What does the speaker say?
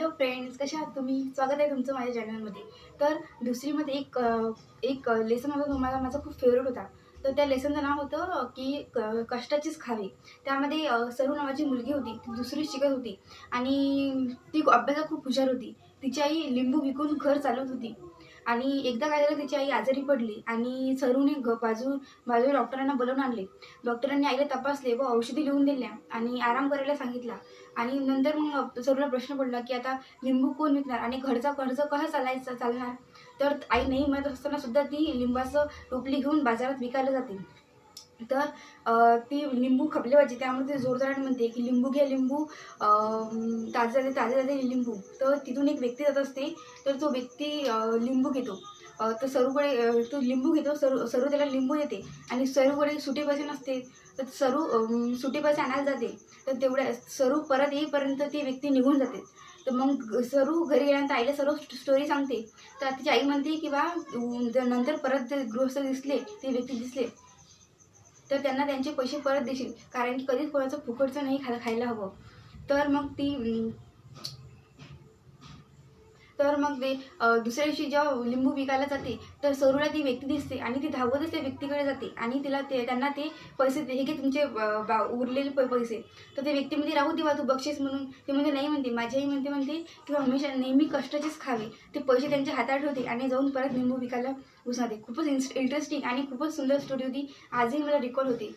Hello friends, कशा आहात तुम्ही? स्वागत आहे तुमचं माझ्या चॅनलमध्ये. तर दुसरीमध्ये एक लेसन होता, तुम्हाला माझा खूप फेवरेट होता. तर त्या लेसनचं नाव होतं की कष्टाचीच खावी. त्यामध्ये सरू नावाची मुलगी होती, ती दुसरीत शिकत होती आणि ती अभ्यासात खूप हुशार होती. तिची आई लिंबू विकून घर चालवत होती आणि एकदा काय झालं, तिची आई आजारी पडली आणि सरूने बाजू डॉक्टरांना बोलावून आणले. डॉक्टरांनी आईला तपासले व औषधी लिहून दिल्या आणि आराम करायला सांगितला. आणि नंतर मग सरूला प्रश्न पडला की आता लिंबू कोण विकणार आणि घरचा खर्च कसा चालणार. तर आई नाही म्हणत असताना सुद्धा ती लिंबाचं टोपली घेऊन बाजारात विकायला जाते. तर ती लिंबू खपले पाहिजे, त्यामुळे ती जोरदाराने म्हणते की लिंबू घ्या लिंबू, ताजे ताजे ताजे ताजे लिंबू. तर तिथून एक व्यक्ती जात असते. तर तो व्यक्ती लिंबू घेतो. तर सरूकडे तो लिंबू घेतो. सरू त्याला लिंबू देते आणि सरूकडे सुटे पैसे नसते. तर सरू सुटे पैसे आणायला जाते. तर तेवढ्या सरू परत येईपर्यंत ती व्यक्ती निघून जाते. तर मग सरू घरी गेल्यानंतर आईला सर्व स्टोरी सांगते. तर तिची आई म्हणते की बा, जर नंतर परत ते गृहस्थ दिसले, ते व्यक्ती दिसले, तर त्यांना त्यांचे पैसे परत देशील, कारण की कधीच कोणाचं फुकटचं नाही खायला हवं. तर मग ती तर मग ते दुसऱ्या दिवशी जेव्हा लिंबू विकायला जाते, तर सरूला ती व्यक्ती दिसते आणि ती धावतच त्या व्यक्तीकडे जाते आणि त्यांना ते पैसे हे घे तुमचे उरलेले पैसे. तर ते व्यक्ती म्हणते राहू देवा तू बक्षीस म्हणून. ते म्हणजे नाही म्हणते, माझी आई म्हणते की हमेशा नेहमी कष्टाचीच खावे. ते पैसे त्यांच्या हातात ठेवते आणि जाऊन परत लिंबू विकायला घुसते. खूपच इंटरेस्टिंग आणि खूपच सुंदर स्टोरी होती. आजही मला रिकॉल होते.